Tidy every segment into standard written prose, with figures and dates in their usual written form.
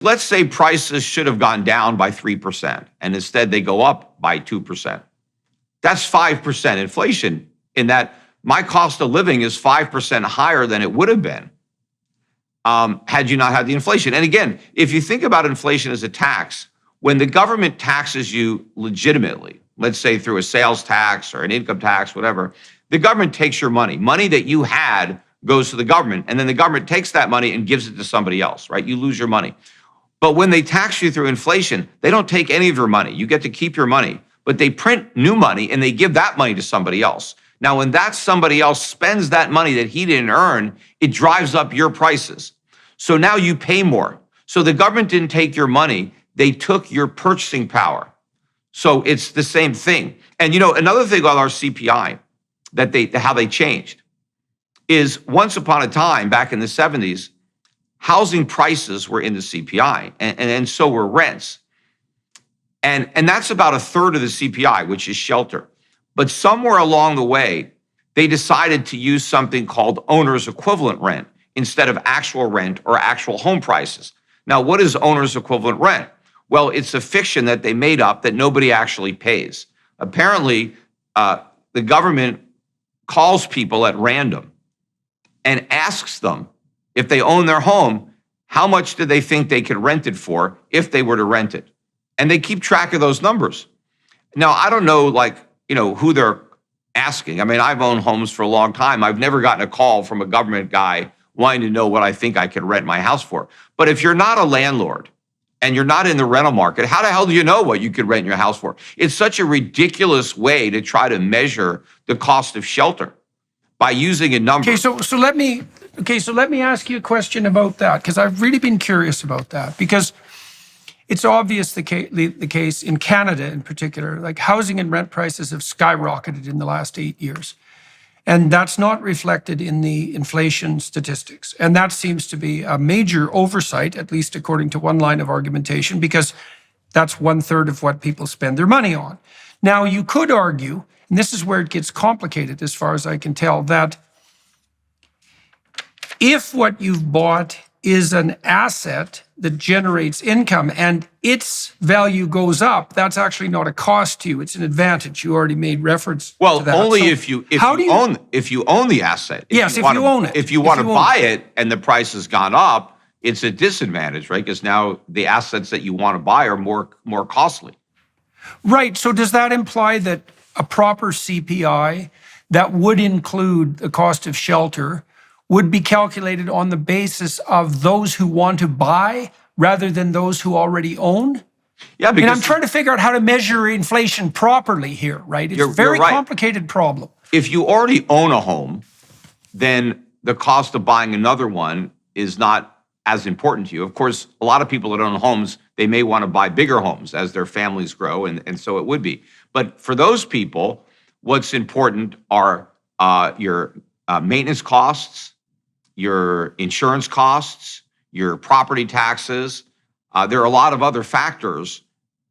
Let's say prices should have gone down by 3%, and instead they go up by 2%. That's 5% inflation, in that my cost of living is 5% higher than it would have been had you not had the inflation. And again, if you think about inflation as a tax, when the government taxes you legitimately, let's say through a sales tax or an income tax, whatever, the government takes your money. Money that you had goes to the government, and then the government takes that money and gives it to somebody else, right? You lose your money. But when they tax you through inflation, they don't take any of your money. You get to keep your money, but they print new money and they give that money to somebody else. Now, when that somebody else spends that money that he didn't earn, it drives up your prices. So now you pay more. So the government didn't take your money, they took your purchasing power. So it's the same thing. And another thing about our CPI how they changed is, once upon a time back in the 70s, housing prices were in the CPI, and so were rents. And that's about a third of the CPI, which is shelter. But somewhere along the way, they decided to use something called owner's equivalent rent instead of actual rent or actual home prices. Now, what is owner's equivalent rent? Well, it's a fiction that they made up that nobody actually pays. Apparently, the government calls people at random and asks them, if they own their home, how much do they think they could rent it for if they were to rent it? And they keep track of those numbers. Now, I don't know, who they're asking. I mean, I've owned homes for a long time. I've never gotten a call from a government guy wanting to know what I think I could rent my house for. But if you're not a landlord and you're not in the rental market, how the hell do you know what you could rent your house for? It's such a ridiculous way to try to measure the cost of shelter by using a number. Okay, so let me ask you a question about that, because I've really been curious about that, because it's obvious the case in Canada in particular, like housing and rent prices have skyrocketed in the last 8 years. And that's not reflected in the inflation statistics. And that seems to be a major oversight, at least according to one line of argumentation, because that's 1/3 of what people spend their money on. Now, you could argue, and this is where it gets complicated as far as I can tell, that if what you've bought is an asset that generates income and its value goes up, that's actually not a cost to you. It's an advantage. You already made reference to that. Only if you own the asset. Yes, if you own it. If you want to buy it and the price has gone up, it's a disadvantage, right? Because now the assets that you want to buy are more costly. Right. So does that imply that a proper CPI that would include the cost of shelter would be calculated on the basis of those who want to buy rather than those who already own? Yeah, because I'm trying to figure out how to measure inflation properly here, right? It's a very complicated problem. If you already own a home, then the cost of buying another one is not as important to you. Of course, a lot of people that own homes, they may want to buy bigger homes as their families grow, and so it would be. But for those people, what's important are your maintenance costs, your insurance costs, your property taxes. There are a lot of other factors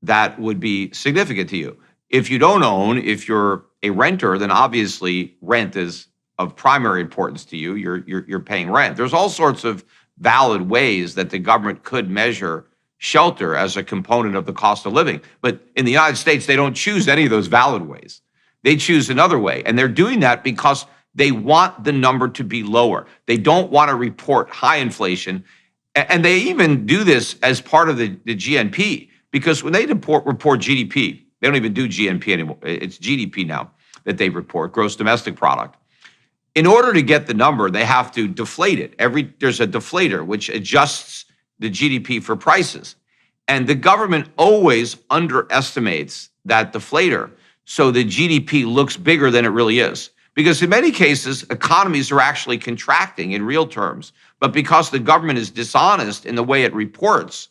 that would be significant to you. If you don't own, if you're a renter, then obviously rent is of primary importance to you. You're paying rent. There's all sorts of valid ways that the government could measure shelter as a component of the cost of living. But in the United States, they don't choose any of those valid ways. They choose another way. And they're doing that because they want the number to be lower. They don't want to report high inflation. And they even do this as part of the GNP, because when they report GDP, they don't even do GNP anymore. It's GDP now that they report, gross domestic product. In order to get the number, they have to deflate it. There's a deflator which adjusts the GDP for prices. And the government always underestimates that deflator, so the GDP looks bigger than it really is. Because in many cases, economies are actually contracting in real terms. But because the government is dishonest in the way it reports,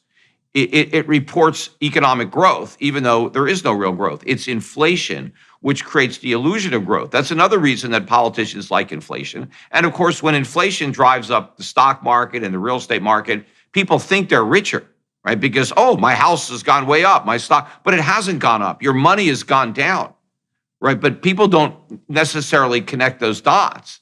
it reports economic growth, even though there is no real growth. It's inflation, which creates the illusion of growth. That's another reason that politicians like inflation. And of course, when inflation drives up the stock market and the real estate market, people think they're richer, right? Because, oh, my house has gone way up, my stock, but it hasn't gone up. Your money has gone down. Right, but people don't necessarily connect those dots.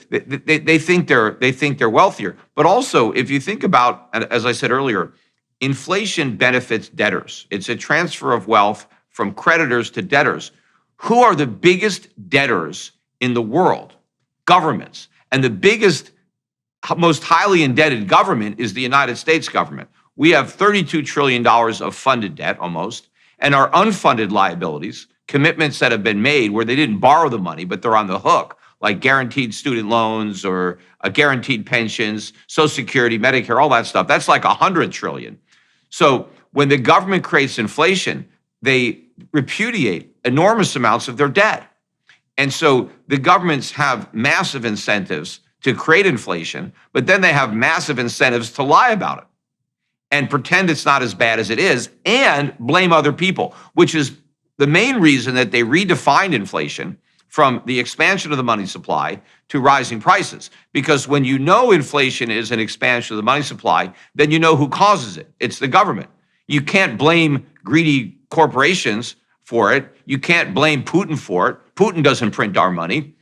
they think they're wealthier. But also, if you think about, as I said earlier, inflation benefits debtors. It's a transfer of wealth from creditors to debtors. Who are the biggest debtors in the world? Governments. And the biggest, most highly indebted government is the United States government. We have $32 trillion of funded debt almost, and our unfunded liabilities, commitments that have been made where they didn't borrow the money, but they're on the hook, like guaranteed student loans or guaranteed pensions, Social Security, Medicare, all that stuff. That's like 100 trillion. So when the government creates inflation, they repudiate enormous amounts of their debt. And so the governments have massive incentives to create inflation, but then they have massive incentives to lie about it and pretend it's not as bad as it is and blame other people, which is the main reason that they redefined inflation from the expansion of the money supply to rising prices. Because when you know inflation is an expansion of the money supply, then you know who causes it. It's the government. You can't blame greedy corporations for it. You can't blame Putin for it. Putin doesn't print our money.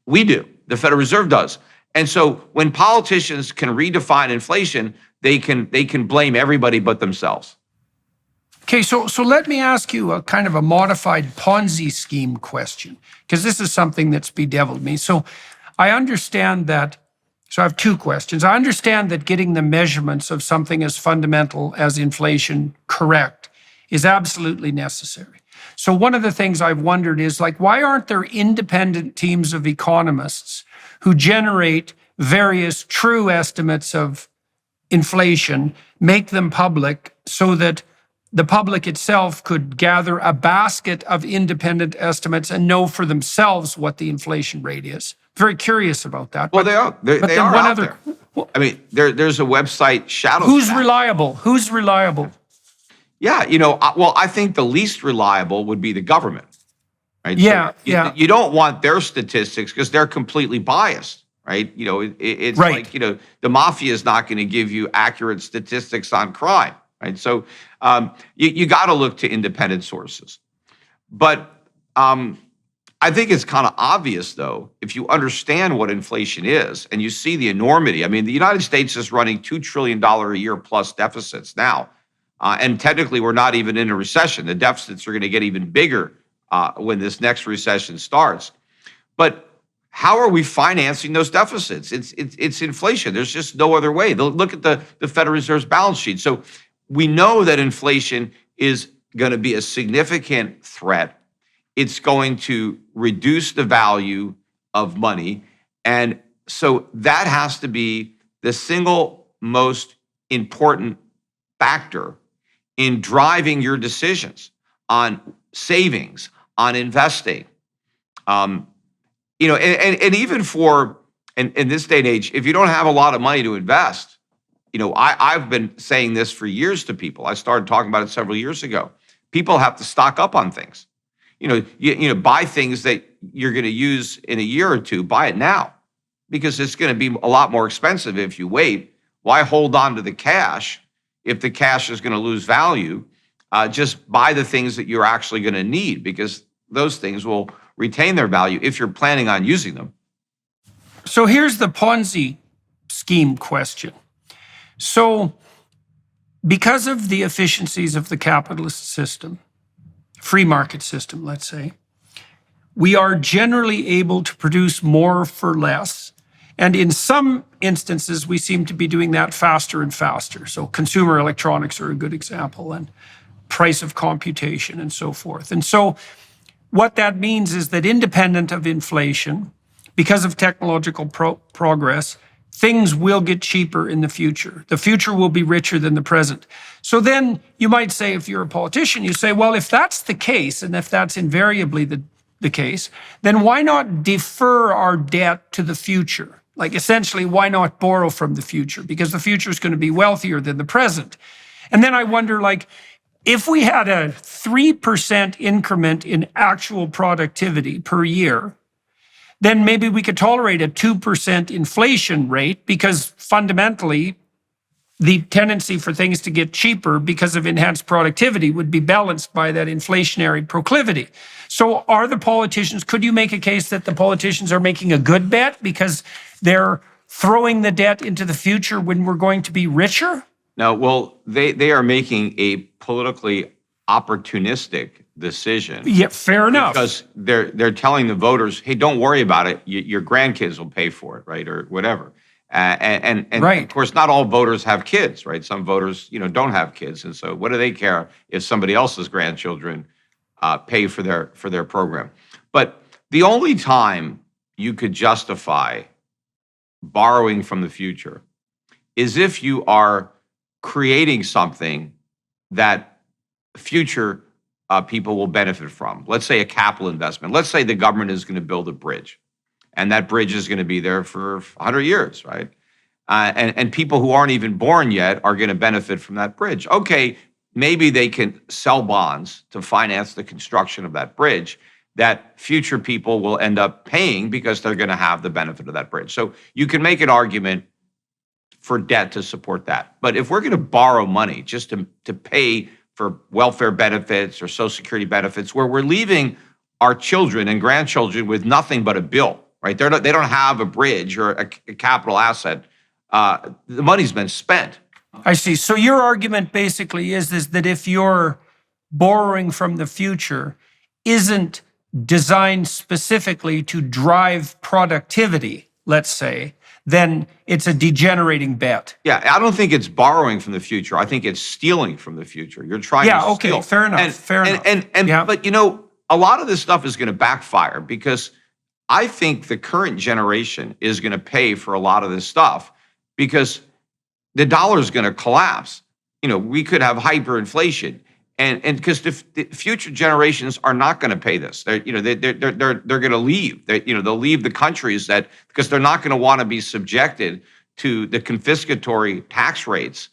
We do. The Federal Reserve does. And so when politicians can redefine inflation, they can blame everybody but themselves. Okay, so let me ask you a kind of a modified Ponzi scheme question, because this is something that's bedeviled me. So I understand that, so I have two questions. I understand that getting the measurements of something as fundamental as inflation correct is absolutely necessary. So one of the things I've wondered is, like, why aren't there independent teams of economists who generate various true estimates of inflation, make them public so that the public itself could gather a basket of independent estimates and know for themselves what the inflation rate is? Very curious about that. Well, they are. They are out there. I mean, there's a website, Shadow. Who's reliable? Who's reliable? Yeah, well, I think the least reliable would be the government, right? Yeah, so you don't want their statistics because they're completely biased, right? It's right. like, the mafia is not going to give you accurate statistics on crime, right? So you got to look to independent sources. But I think it's kind of obvious, though, if you understand what inflation is and you see the enormity. I mean, the United States is running $2 trillion a year plus deficits now. And technically, we're not even in a recession. The deficits are going to get even bigger when this next recession starts. But how are we financing those deficits? It's inflation. There's just no other way. Look at the Federal Reserve's balance sheet. So we know that inflation is going to be a significant threat. It's going to reduce the value of money. And so that has to be the single most important factor in driving your decisions on savings, on investing. And even for, in this day and age, if you don't have a lot of money to invest, I've been saying this for years to people. I started talking about it several years ago. People have to stock up on things. Buy things that you're going to use in a year or two. Buy it now, because it's going to be a lot more expensive if you wait. Why hold on to the cash if the cash is going to lose value? Just buy the things that you're actually going to need, because those things will retain their value if you're planning on using them. So here's the Ponzi scheme question. So because of the efficiencies of the capitalist system, free market system, let's say, we are generally able to produce more for less. And in some instances, we seem to be doing that faster and faster. So consumer electronics are a good example, and price of computation and so forth. And so what that means is that independent of inflation, because of technological progress, things will get cheaper in the future. The future will be richer than the present. So then you might say, if you're a politician, you say, well, if that's the case, and if that's invariably the case, then why not defer our debt to the future? Like, essentially, why not borrow from the future? Because the future is going to be wealthier than the present. And then I wonder, like, if we had a 3% increment in actual productivity per year, then maybe we could tolerate a 2% inflation rate, because fundamentally the tendency for things to get cheaper because of enhanced productivity would be balanced by that inflationary proclivity. So are the politicians, could you make a case that the politicians are making a good bet because they're throwing the debt into the future when we're going to be richer? No, well, they are making a politically opportunistic decision. Yeah, fair enough. Because they're telling the voters, hey, don't worry about it. Your grandkids will pay for it, right, or whatever. And Right. of course, not all voters have kids, right? Some voters, don't have kids, and so what do they care if somebody else's grandchildren pay for their program? But the only time you could justify borrowing from the future is if you are creating something that future people will benefit from. Let's say a capital investment. Let's say the government is going to build a bridge, and that bridge is going to be there for 100 years, right? And people who aren't even born yet are going to benefit from that bridge. Okay, maybe they can sell bonds to finance the construction of that bridge that future people will end up paying because they're going to have the benefit of that bridge. So you can make an argument for debt to support that. But if we're going to borrow money just to pay for welfare benefits or Social Security benefits, where we're leaving our children and grandchildren with nothing but a bill, right? They don't have a bridge or a capital asset. The money's been spent. I see. So your argument basically is that if you're borrowing from the future isn't designed specifically to drive productivity, let's say, then it's a degenerating bet. Yeah, I don't think it's borrowing from the future. I think it's stealing from the future. You're trying to steal. Okay, fair enough. Fair enough. But a lot of this stuff is going to backfire because I think the current generation is going to pay for a lot of this stuff because the dollar is going to collapse. We could have hyperinflation, and because the future generations are not going to pay this. They're going to leave. They'll leave the countries because they're not going to want to be subjected to the confiscatory tax rates